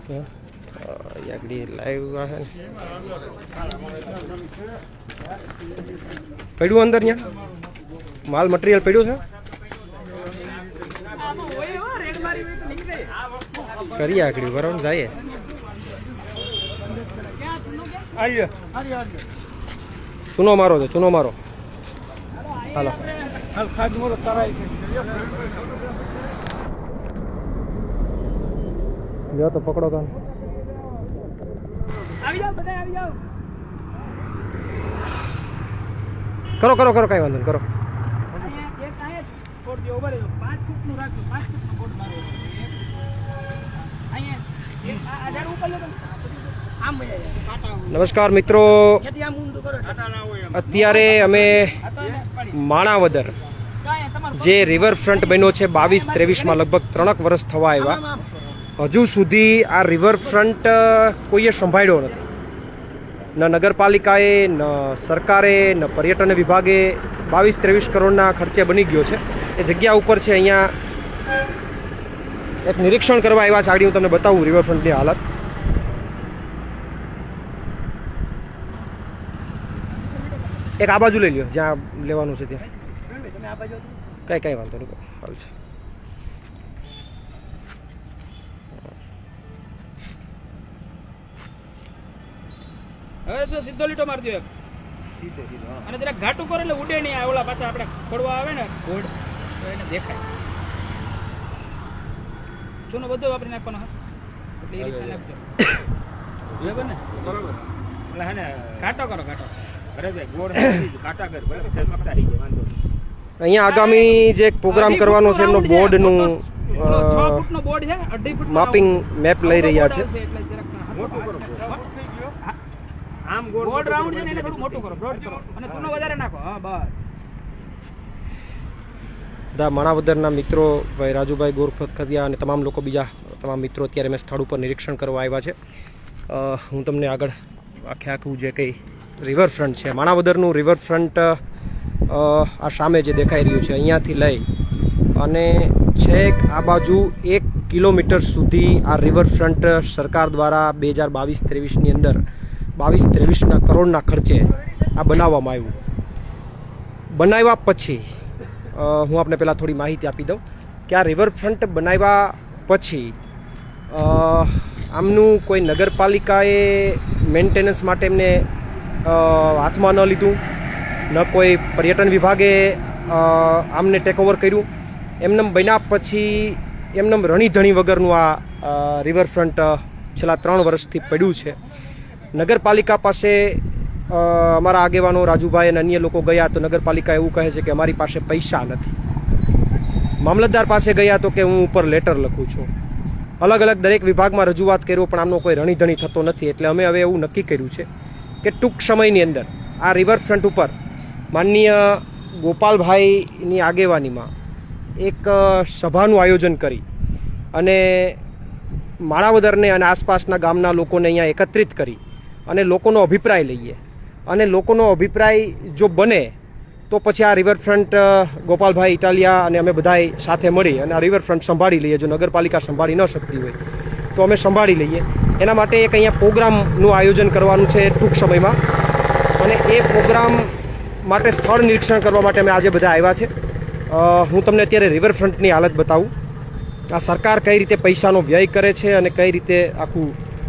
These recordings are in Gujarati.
આગળ લાઈવ આવે ને પડ્યું અંદર ત્યાં માલ મટીરિયલ પડ્યું છે કરીએ આગળ બરાબર જઈએ ચૂનો મારો છે ચૂનો મારો હાલો લ્યો તો પકડો તો કરો કરો કરો કઈ વાંધો નહીં કરો નમસ્કાર મિત્રો, અત્યારે અમે માણાવદર જે રિવરફ્રન્ટ બન્યો છે 22-23માં લગભગ 3 વર્ષ થવા આવ્યા. હજુ સુધી આ રિવરફ્રન્ટ કોઈએ સંભાળ્યો નથી. ન નગરપાલિકાએ, ન સરકારે, ન પર્યટન વિભાગે. 22-23 કરોડના ખર્ચે બની ગયો છે. એ જગ્યા ઉપર છે, અહીંયા એક નિરીક્ષણ કરવા આવ્યા છે. આગળ હું તમને બતાવું રિવરફ્રન્ટની હાલત. એક આ બાજુ લઈ લ્યો જ્યાં લેવાનું છે ત્યાં. કઈ વાંધો નહીં, હાલ છે. હવે તો સીધો લીટો મારી દો, સીધો અને જરા ઘાટું કરે એટલે ઉડે નહીં. ઓલા પાછા આપણે ખોડવા આવે ને ઘોડ તો એને દેખાય. ચૂનો બધો વાપરી નાખવાનો એટલે એ રીતે નાખજો. બરાબર ને? બરાબર. એટલે હે ને ઘાટો કરો, ઘાટો. અરે ભાઈ ગોળ ઘાટા કર, બરાબર. મકતા થઈ જાય, વાંધો નહીં. અહીંયા આગામી જે એક પ્રોગ્રામ કરવાનો છે એમનો બોર્ડનું 6 ફૂટનો બોર્ડ છે, 2.5 ફૂટ માપિંગ મેપ લઈ રહ્યા છે. મોટું કરો, આમ ગોળ રાઉન્ડ છે ને એને થોડું મોટું કરો, બ્રોડ કરો અને ચૂનો વધારે નાખો. હા બસ. બધા માણાવદરના મિત્રો ભાઈ રાજુભાઈ ગોરખતિયા અને તમામ લોકો, બીજા તમામ મિત્રો અત્યારે મેં સ્થળ ઉપર નિરીક્ષણ કરવા આવ્યા છે. હું તમને આગળ આખું જે કંઈ રિવરફ્રન્ટ છે, માણાવદરનું રિવરફ્રન્ટ આ સામે જે દેખાઈ રહ્યું છે, અહીંયાથી લઈ અને છેક આ બાજુ 1 કિલોમીટર સુધી આ રિવરફ્રન્ટ સરકાર દ્વારા 2022-23ની અંદર 22-23 કરોડના ખર્ચે આ બનાવવામાં આવ્યું. બનાવ્યા પછી હું આપને પહેલાં થોડી માહિતી આપી દઉં કે આ રિવરફ્રન્ટ બનાવ્યા પછી આમનું કોઈ નગરપાલિકાએ મેન્ટેનન્સ માટે એમને હાથમાં ન લીધું, ન કોઈ પર્યટન વિભાગે આમને ટેકઓવર કર્યું. એમનેમ બન્યા પછી એમનેમ રણીધણી વગરનું આ રિવરફ્રન્ટ છેલ્લા 3 વર્ષથી પડ્યું છે. નગરપાલિકા પાસે અમારા આગેવાનો રાજુભાઈ અને અન્ય લોકો ગયા તો નગરપાલિકા એવું કહે છે કે અમારી પાસે પૈસા નથી. મામલતદાર પાસે ગયા તો કે હું ઉપર લેટર લખું છું. અલગ અલગ દરેક વિભાગમાં રજૂઆત કર્યો પણ આમનો કોઈ રણીધણી થતો નથી. એટલે અમે હવે એવું નક્કી કર્યું છે કે ટૂંક સમયની અંદર આ રિવરફ્રન્ટ ઉપર માનનીય ગોપાલભાઈની આગેવાનીમાં એક સભાનું આયોજન કરી અને માણાવદરને અને આસપાસના ગામના લોકોને અહીંયા એકત્રિત કરી અને લોકોનો અભિપ્રાય લઈએ. અને લોકોનો અભિપ્રાય જો બને તો પછી આ રિવરફ્રન્ટ ગોપાલભાઈ ઇટાલિયા અને અમે બધાય સાથે મળી અને આ રિવરફ્રન્ટ સંભાળી લઈએ. જો નગરપાલિકા સંભાળી ન શકતી હોય તો અમે સંભાળી લઈએ. એના માટે એક અહીંયા પ્રોગ્રામનું આયોજન કરવાનું છે ટૂંક સમયમાં. અને એ પ્રોગ્રામ માટે સ્થળ નિરીક્ષણ કરવા માટે અમે આજે બધા આવ્યા છે. હું તમને અત્યારે રિવરફ્રન્ટની હાલત બતાવું. આ સરકાર કઈ રીતે પૈસાનો વ્યય કરે છે અને કઈ રીતે આખું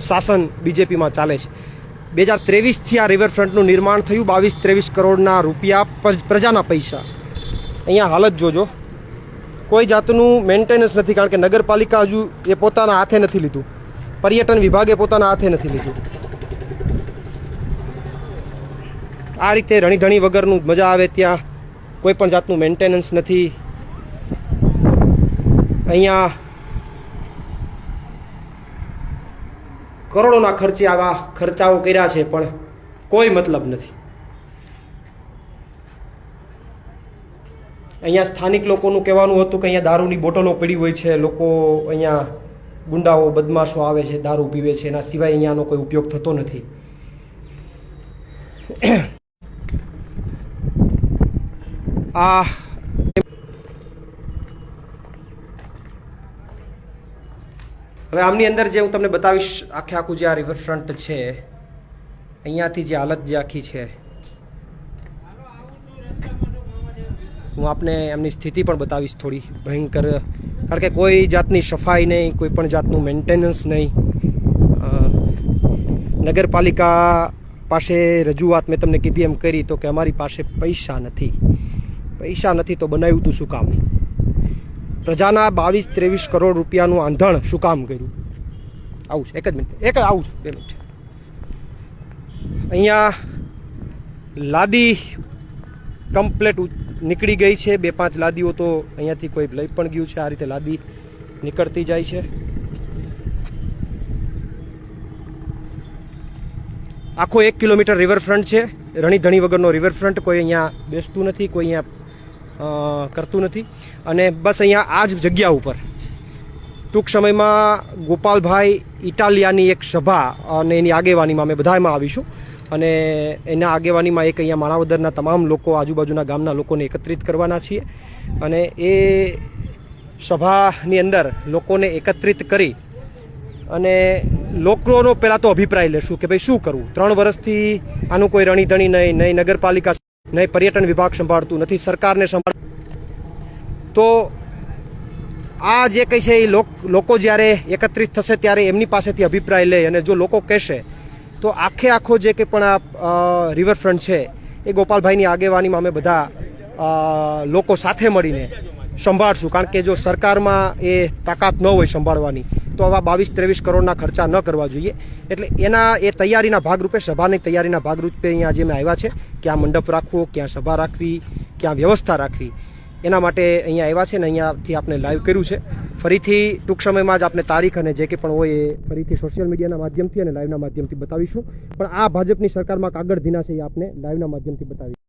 શાસન બીજેપીમાં ચાલે છે. 2023થી આ રિવરફ્રન્ટનું નિર્માણ થયું. 22-23 કરોડના રૂપિયા પ્રજાના પૈસા. અહીંયા હાલત જોજો, કોઈ જાતનું મેન્ટેનન્સ નથી. કારણ કે નગરપાલિકા હજુ એ પોતાના હાથે નથી લીધું, પર્યટન વિભાગે પોતાના હાથે નથી લીધું. આ રીતે રણીધણી વગરનું મજા આવે ત્યાં કોઈ પણ જાતનું મેન્ટેનન્સ નથી. અહીંયા કરોડોના ખર્ચે આવા ખર્ચાઓ કર્યા છે પણ કોઈ મતલબ નથી. અહીંયા સ્થાનિક લોકોનું કહેવાનું હતું કે અહીંયા દારૂની બોટલો પડી હોય છે, લોકો અહીંયા ગુંડાઓ બદમાશો આવે છે, દારૂ પીવે છે, એના સિવાય અહીંયાનો કોઈ ઉપયોગ થતો નથી. આ હવે આમની અંદર જે હું તમને બતાવીશ આખે આખું જે આ રિવરફ્રન્ટ છે અહીંયાથી જે હાલત જે આખી છે હું આપને એમની સ્થિતિ પણ બતાવીશ થોડી ભયંકર, કારણ કે કોઈ જાતની સફાઈ નહીં, કોઈ પણ જાતનું મેન્ટેનન્સ નહીં. નગરપાલિકા પાસે રજૂઆત મેં તમને કીધી એમ કરી તો કે અમારી પાસે પૈસા નથી. પૈસા નથી તો બનાવ્યું તું શું કામ? પ્રજાના 22-23 કરોડ રૂપિયાનું આંધણ શું કામ કર્યું? આવું છે, એક જ મિનિટ, આવું છું, 2 મિનિટ. અહીંયા લાદી કમ્પ્લેટ નીકળી ગઈ છે. 2-5 લાદીઓ તો અહીંયાથી કોઈ લઈ પણ ગયું છે. આ રીતે લાદી નીકળતી જાય છે. આખો 1 કિલોમીટર રિવરફ્રન્ટ છે. રણીધણી વગરનો રિવરફ્રન્ટ. કોઈ અહીંયા બેસતું નથી, કોઈ અહીંયા કરતું નથી. અને બસ અહીંયા આ જ જગ્યા ઉપર ટૂંક સમયમાં ગોપાલભાઈ ઇટાલિયાની એક સભા અને એની આગેવાનીમાં અમે બધામાં આવીશું. અને એના આગેવાનીમાં એક અહીંયા માણાવદરના તમામ લોકો, આજુબાજુના ગામના લોકોને એકત્રિત કરવાના છીએ. અને એ સભાની અંદર લોકોને એકત્રિત કરી અને લોકોનો પહેલાં તો અભિપ્રાય લેશું કે ભાઈ શું કરવું. 3 વર્ષથી આનું કોઈ રણીધણી નહીં નગરપાલિકા, નહીં પર્યટન વિભાગ સંભાળતું, નથી સરકારને સંભાળ. તો આ જે કંઈ છે એ લોકો જ્યારે એકત્રિત થશે ત્યારે એમની પાસેથી અભિપ્રાય લે અને જો લોકો કહેશે તો આખો જે કંઈ પણ આ રિવરફ્રન્ટ છે એ ગોપાલભાઈની આગેવાનીમાં અમે બધા લોકો સાથે મળીને સંભાળશું. કારણ કે જો સરકારમાં એ તાકાત ન હોય સંભાળવાની તો આવા 22-23 કરોડના ખર્ચા ન કરવા જોઈએ. એટલે એના એ તૈયારીના ભાગરૂપે, સભાની તૈયારીના ભાગરૂપે અહીંયા જે મેં આવ્યા છે, ક્યાં મંડપ રાખવો, ક્યાં સભા રાખવી, ક્યાં વ્યવસ્થા રાખવી, એના માટે અહીંયા આવ્યા છે. ને અહીંયાથી આપણે લાઈવ કર્યું છે. ફરીથી ટૂંક સમયમાં જ આપણે તારીખ અને જે કંઈ પણ હોય એ ફરીથી સોશિયલ મીડિયાના માધ્યમથી અને લાઈવના માધ્યમથી બતાવીશું. પણ આ ભાજપની સરકારમાં કાગળ ધીના છે એ આપણે લાઈવના માધ્યમથી બતાવીશું.